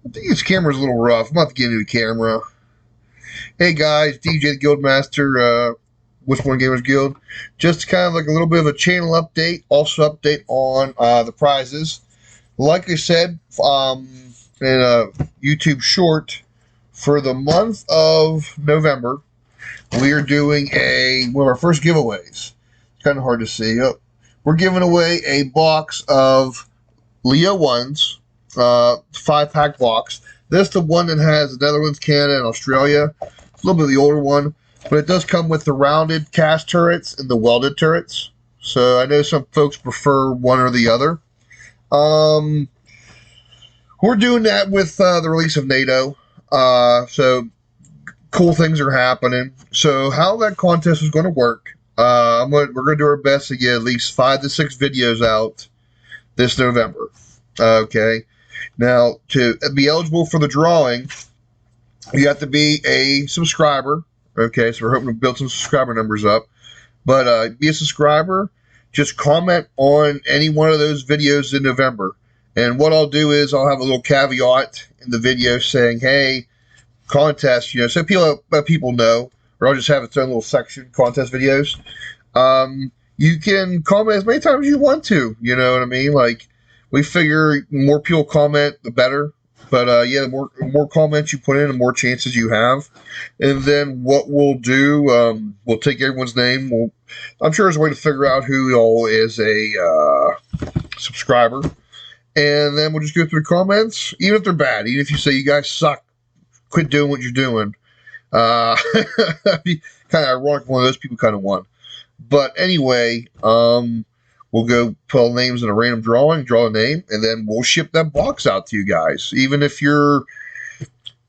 I think this camera's a little rough. I'm about to get a new camera. Hey guys, DJ the Guildmaster, What's One Gamers Guild. Just kind of like a little bit of a channel update. Also update on the prizes. Like I said, in a YouTube short, for the month of November, we are doing one of our first giveaways. It's kind of hard to see. Oh, we're giving away a box of Leo ones, 5-pack box. This is the one that has the Netherlands, Canada, and Australia. It's a little bit of the older one, but it does come with the rounded cast turrets and the welded turrets. So I know some folks prefer one or the other. We're doing that with the release of NATO. So cool things are happening. So how that contest is going to work, we're going to do our best to get at least 5 to 6 videos out this November. Okay. Now, to be eligible for the drawing, you have to be a subscriber. Okay, so we're hoping to build some subscriber numbers up. But be a subscriber. Just comment on any one of those videos in November. And what I'll do is I'll have a little caveat in the video saying, hey, contest, so people know. Or I'll just have its own little section, contest videos. You can comment as many times as you want to. You know what I mean? Like, we figure the more people comment, the better. But yeah, the more comments you put in, the more chances you have. And then what we'll do, we'll take everyone's name. I'm sure there's a way to figure out who all is a subscriber. And then we'll just go through the comments, even if they're bad. Even if you say, you guys suck, quit doing what you're doing. That'd be kind of ironic. One of those people kind of won. But anyway, we'll go pull names in a random drawing, draw a name, and then we'll ship that box out to you guys. Even if you're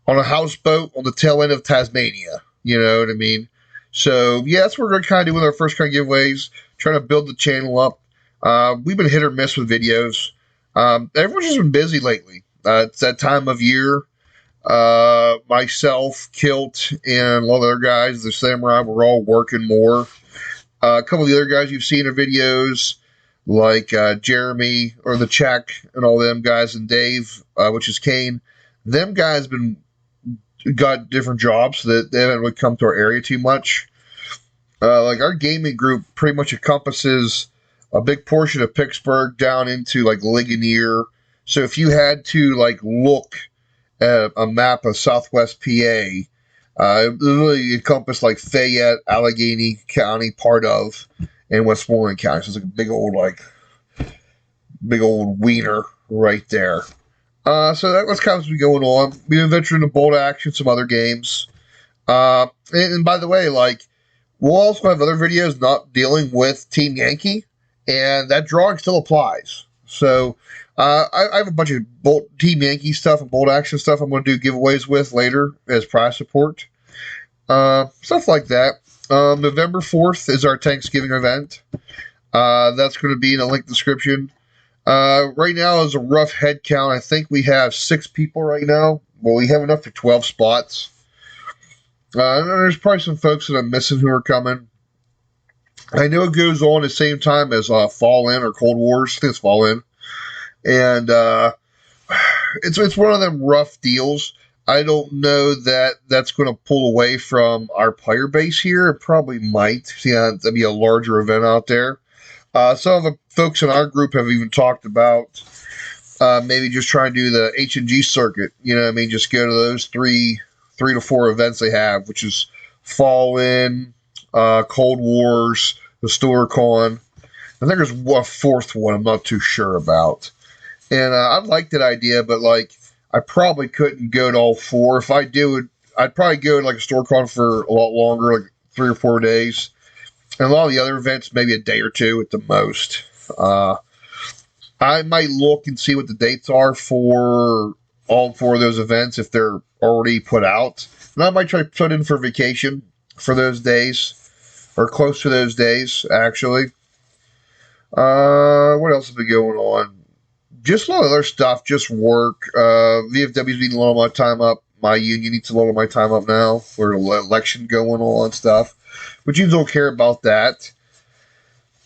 on a houseboat on the tail end of Tasmania. You know what I mean? So, yeah, that's what we're going to kind of do with our first kind of giveaways, trying to build the channel up. We've been hit or miss with videos. Everyone's just been busy lately. It's that time of year. Myself, Kilt, and a lot of other guys, the Samurai, we're all working more. A couple of the other guys you've seen in videos, like Jeremy or the Czech and all them guys, and Dave, which is Kane. Them guys got different jobs, so that they haven't really come to our area too much. Like our gaming group pretty much encompasses a big portion of Pittsburgh down into like Ligonier. So if you had to like look at a map of Southwest PA, it really encompassed like Fayette, Allegheny County, part of, and Westmoreland County. So it's like a big old wiener right there. So that's kind of what's been going on. We've been venturing into Bolt Action, some other games. And by the way, like, we'll also have other videos not dealing with Team Yankee, and that drawing still applies. So I have a bunch of Team Yankee stuff and Bolt Action stuff I'm going to do giveaways with later as prize support. Stuff like that. November 4th is our Thanksgiving event. That's going to be in the link description. Right now is a rough head count. I think we have 6 people right now. Well, we have enough for 12 spots. There's probably some folks that I'm missing who are coming. I know it goes on at the same time as Fall In or Cold Wars. I think it's Fall In. And it's one of them rough deals. I don't know that that's going to pull away from our player base here. It probably might. Yeah, that'd be a larger event out there. Some of the folks in our group have even talked about maybe just trying to do the H&G circuit. You know what I mean? Just go to those three to 4 events they have, which is Fall In, Cold Wars, the StoreCon. I think there's a 4th one I'm not too sure about. And I like that idea, but like I probably couldn't go to all 4. If I do, I'd probably go to like a StoreCon for a lot longer, like 3 or 4 days. And a lot of the other events, maybe a day or 2 at the most. I might look and see what the dates are for all 4 of those events if they're already put out. And I might try to put in for vacation for those days, or close to those days, actually. What else has been going on? Just a lot of other stuff, just work. VFW's been a lot of my time up. My union needs a lot of my time up now. There's an election going on and stuff. But you don't care about that.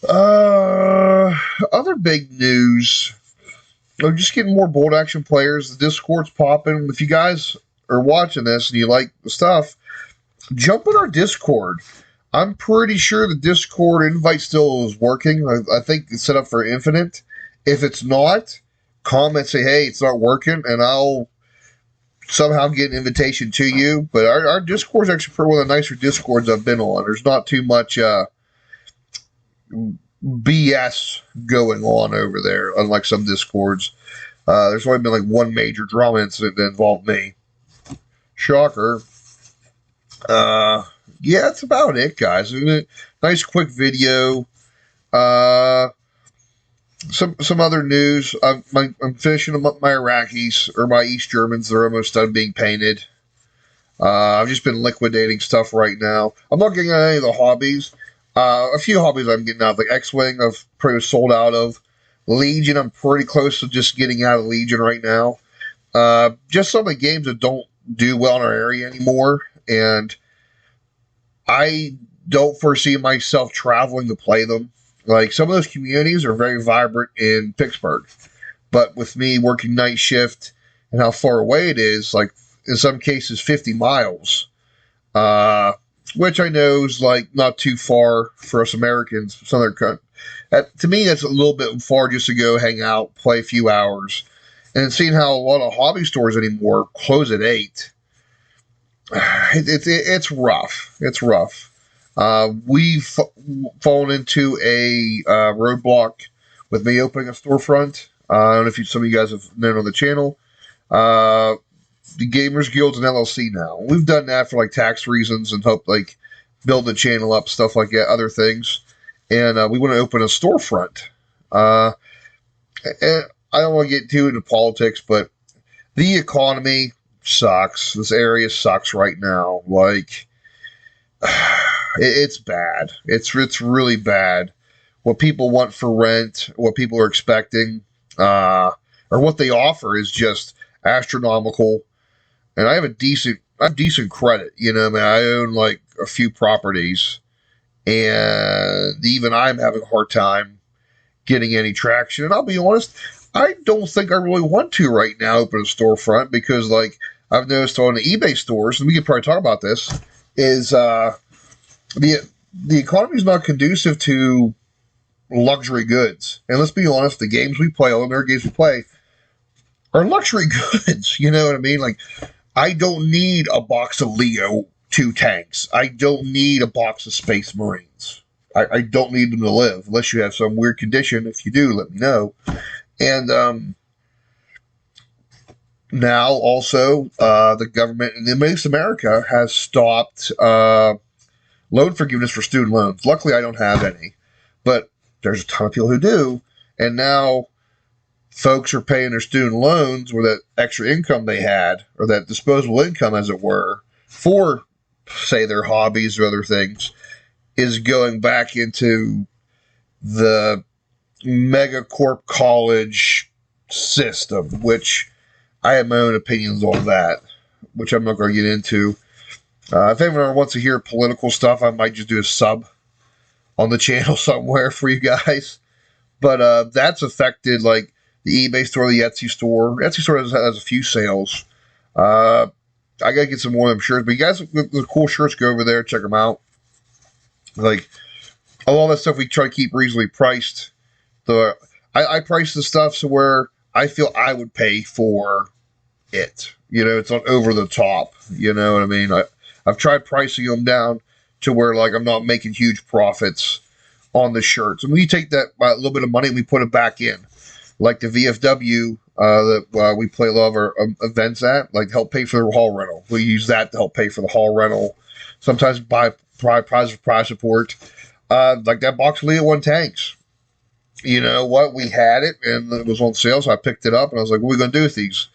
Other big news. I'm just getting more bolt action players. The Discord's popping. If you guys are watching this and you like the stuff, jump in our Discord. I'm pretty sure the Discord invite still is working. I think it's set up for infinite. If it's not, comment, say, hey, it's not working, and I'll somehow get an invitation to you. But our Discord is actually one of the nicer Discords I've been on. There's not too much BS going on over there, unlike some Discords. There's only been like one major drama incident that involved me. Shocker. Yeah, that's about it, guys. Nice quick video. Some other news. I'm finishing my Iraqis or my East Germans. They're almost done being painted. I've just been liquidating stuff right now. I'm not getting any of the hobbies. A few hobbies I'm getting out, like X-Wing, I've pretty much sold out of. Legion, I'm pretty close to just getting out of Legion right now. Just some of the games that don't do well in our area anymore, and I don't foresee myself traveling to play them. Like, some of those communities are very vibrant in Pittsburgh, but with me working night shift and how far away it is, like in some cases 50 miles, which I know is like not too far for us Americans. Some other to me, that's a little bit far just to go hang out, play a few hours, and seeing how a lot of hobby stores anymore close at 8. It's rough. It's rough. We've fallen into a roadblock with me opening a storefront. I don't know if some of you guys have known on the channel. The Gamers Guild's an LLC now. We've done that for like tax reasons and hope like build the channel up, stuff like that, other things. And we want to open a storefront. And I don't want to get too into politics, but the economy sucks. This area sucks right now. Like, it's bad. It's really bad. What people want for rent, what people are expecting, or what they offer is just astronomical. And I have decent credit. You know, I mean, I own like a few properties, and even I'm having a hard time getting any traction. And I'll be honest, I don't think I really want to right now open a storefront because, like, I've noticed on the eBay stores, and we could probably talk about this, is the economy is not conducive to luxury goods. And let's be honest, the games we play, all the American games we play, are luxury goods. You know what I mean? Like, I don't need a box of Leo 2 tanks. I don't need a box of Space Marines. I don't need them to live, unless you have some weird condition. If you do, let me know. And now also the government in most America has stopped loan forgiveness for student loans. Luckily, I don't have any, but there's a ton of people who do. And now folks are paying their student loans or that extra income they had, or that disposable income, as it were, for, say, their hobbies or other things, is going back into the megacorp college system, which I have my own opinions on that, which I'm not going to get into. If anyone wants to hear political stuff, I might just do a sub on the channel somewhere for you guys. But that's affected, like, the eBay store, the Etsy store. Etsy store has a few sales. I got to get some more of them shirts. But you guys, the cool shirts, go over there, check them out. Like, a lot of that stuff we try to keep reasonably priced. I price the stuff so where I feel I would pay for it. You know, it's not over the top. You know what I mean? I've tried pricing them down to where, like, I'm not making huge profits on the shirts. And we take that little bit of money and we put it back in. Like the VFW that we play a lot of our events at, like, to help pay for the hall rental. We use that to help pay for the hall rental. Sometimes buy prize support. Like that box of Leo 1 tanks. You know what? We had it, and it was on sale, so I picked it up, and I was like, what are we going to do with these?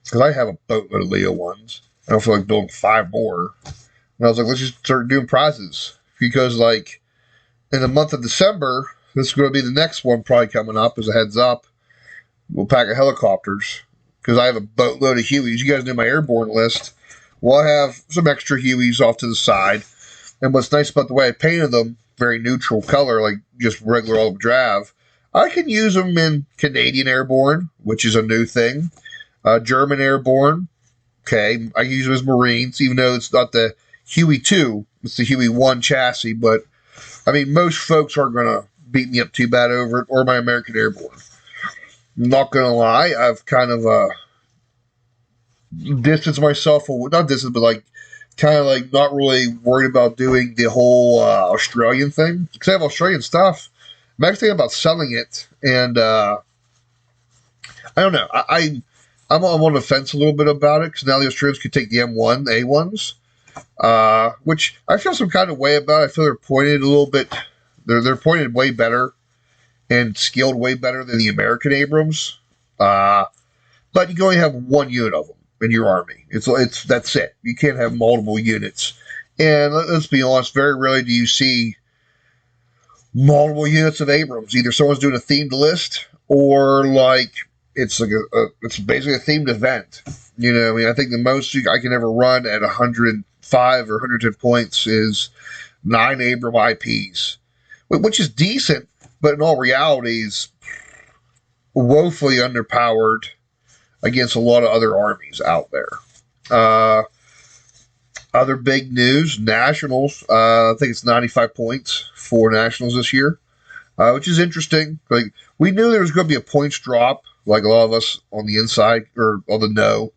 Because I have a boatload of Leo 1s. I don't feel like building 5 more. And I was like, let's just start doing prizes. Because, like, in the month of December, this is going to be the next one probably coming up, as a heads up. We'll pack of helicopters. Because I have a boatload of Hueys. You guys know my airborne list. Well, I have some extra Hueys off to the side. And what's nice about the way I painted them, very neutral color, like just regular old drab, I can use them in Canadian Airborne, which is a new thing. German Airborne, okay. I use them as Marines, even though it's not the Huey 2, it's the Huey 1 chassis. But, I mean, most folks aren't going to beat me up too bad over it, or my American Airborne. Not going to lie, I've kind of distanced myself, not distance, but like, kind of like not really worried about doing the whole Australian thing. Because I have Australian stuff. I'm actually thinking about selling it, and I don't know. I'm on the fence a little bit about it because now the Australians could take the M1 A1s, which I feel some kind of way about. I feel they're pointed a little bit. They're pointed way better and skilled way better than the American Abrams. But you can only have one unit of them in your army. It's that's it. You can't have multiple units. And let's be honest, very rarely do you see multiple units of Abrams. Either someone's doing a themed list, or like it's like it's basically a themed event. You know, I mean, I think the most I can ever run at 105 or 110 points is 9 Abram IPs, which is decent, but in all reality is woefully underpowered against a lot of other armies out there. Other big news, Nationals. I think it's 95 points for Nationals this year, which is interesting. Like, we knew there was going to be a points drop, like a lot of us on the inside, or on the know,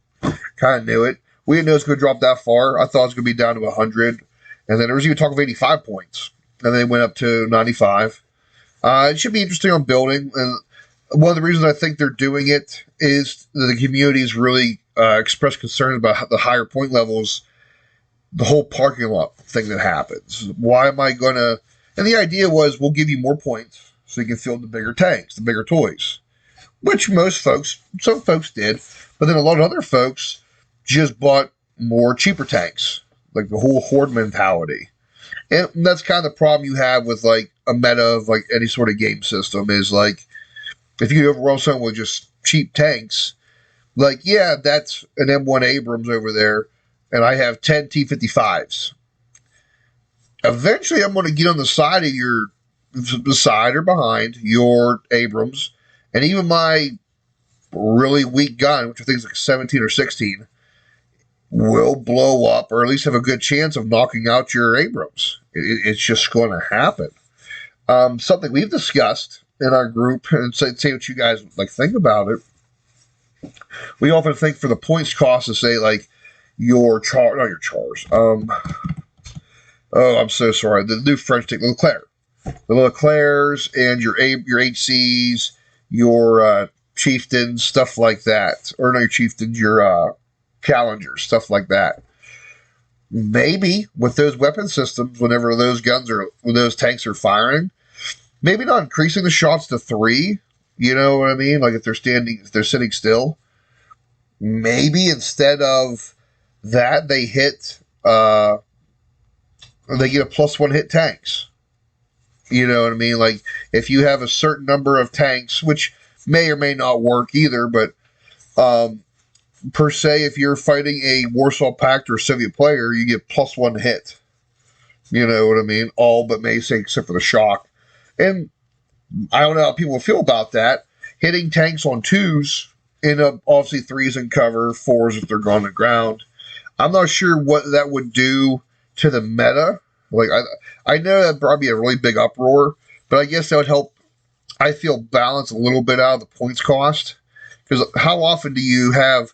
kind of knew it. We didn't know it was going to drop that far. I thought it was going to be down to 100, and then there was even talk of 85 points, and then they went up to 95. It should be interesting on building, and one of the reasons I think they're doing it is that the community's really expressed concern about the higher point levels, the whole parking lot thing that happens. Why am I going to... And the idea was, we'll give you more points so you can field the bigger tanks, the bigger toys. Which some folks did, but then a lot of other folks just bought more cheaper tanks. Like the whole horde mentality. And that's kind of the problem you have with like a meta of like any sort of game system is like, if you overwhelm someone with just cheap tanks, like, yeah, that's an M1 Abrams over there, and I have 10 T-55s. Eventually, I'm going to get on the side of beside or behind your Abrams, and even my really weak gun, which I think is like 17 or 16, will blow up, or at least have a good chance of knocking out your Abrams. It's just going to happen. Something we've discussed in our group, and say what you guys like think about it. We often think for the points cost to say like your chars. I'm so sorry. The new French tank, Leclerc, the Leclercs, and your HCs, your chieftains, stuff like that, or not your chieftains, your challengers, stuff like that. Maybe with those weapon systems, when those tanks are firing, maybe not increasing the shots to 3. You know what I mean? Like if they're sitting still. Maybe instead of that, they get a +1 hit tanks. You know what I mean? Like if you have a certain number of tanks, which may or may not work either, but per se, if you're fighting a Warsaw Pact or Soviet player, you get +1 hit. You know what I mean? All but Mace except for the shock. And I don't know how people feel about that. Hitting tanks on 2s, end up obviously 3s in cover, 4s if they're gone to ground. I'm not sure what that would do to the meta. Like I know that'd probably be a really big uproar, but I guess that would help, I feel, balance a little bit out of the points cost. Because how often do you have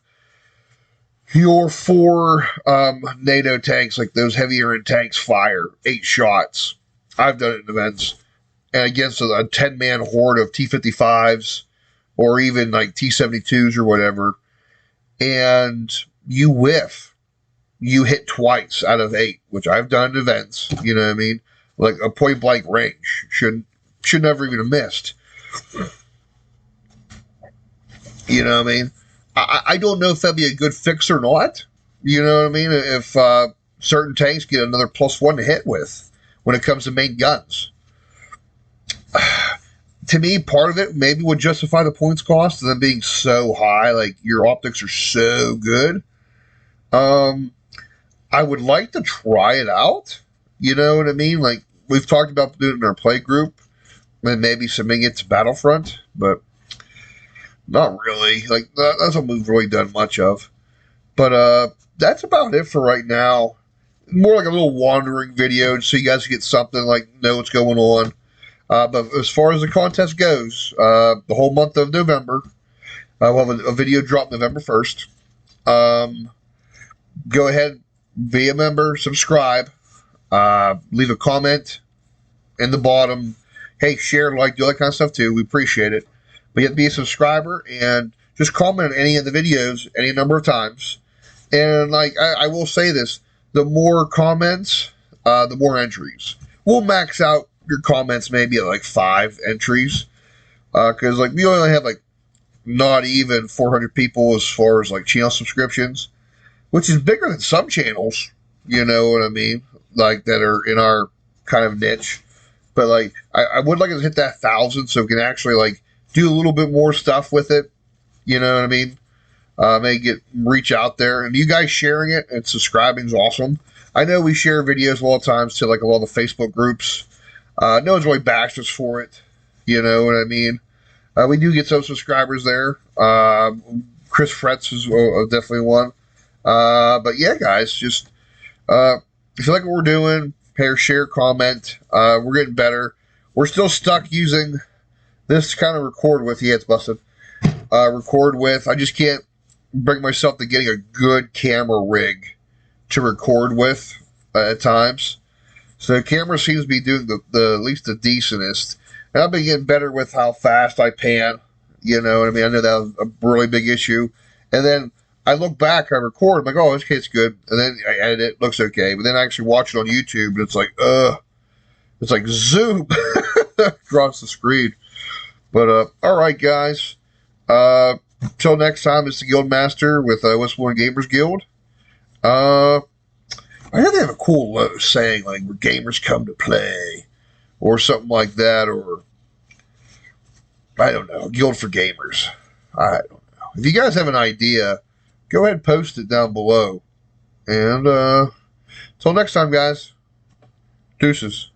your 4 NATO tanks, like those heavier end tanks, fire 8 shots? I've done it in events. And against a 10-man horde of T-55s or even like T-72s or whatever, and you whiff, you hit twice out of 8, which I've done in events, you know what I mean? Like a point-blank range. Should never even have missed. You know what I mean? I don't know if that'd be a good fix or not. You know what I mean? If certain tanks get another +1 to hit with when it comes to main guns. To me, part of it maybe would justify the points cost of them being so high, like your optics are so good. I would like to try it out. You know what I mean? Like we've talked about doing it in our play group. and maybe submitting it to Battlefront, but not really. Like that's what we've really done much of. But that's about it for right now. More like a little wandering video, so you guys get something like know what's going on. But as far as the contest goes, the whole month of November, we'll have a video drop November 1st. Go ahead, be a member, subscribe, leave a comment in the bottom. Hey, share, like, do all that kind of stuff too. We appreciate it. But you have to be a subscriber and just comment on any of the videos any number of times. And like I will say this, the more comments, the more entries. We'll max out your comments maybe at like 5 entries. Because like we only have like not even 400 people as far as like channel subscriptions, which is bigger than some channels, you know what I mean? Like that are in our kind of niche. But like I would like to hit that 1,000 so we can actually like do a little bit more stuff with it. You know what I mean? Maybe reach out there, and you guys sharing it and subscribing is awesome. I know we share videos a lot of times to like a lot of the Facebook groups. No one's really bashed us for it. You know what I mean? We do get some subscribers there. Chris Fretz is definitely one. But yeah, guys, just if you like what we're doing, share, comment. We're getting better. We're still stuck using this kind of record with. Yeah, it's busted. Record with. I just can't bring myself to getting a good camera rig to record with at times. So the camera seems to be doing the at least the decentest. And I've been getting better with how fast I pan. You know what I mean? I know that was a really big issue. And then I look back, I record, I'm like, oh, okay, it's good. And then I edit it, looks okay. But then I actually watch it on YouTube, and it's like, it's like zoom across the screen. But all right, guys. Till next time, it's the Guildmaster with Westmoreland Gamers Guild. I know they have a cool saying like "where gamers come to play," or something like that, or I don't know, Guild for Gamers. I don't know. If you guys have an idea, go ahead and post it down below. And till next time, guys. Deuces.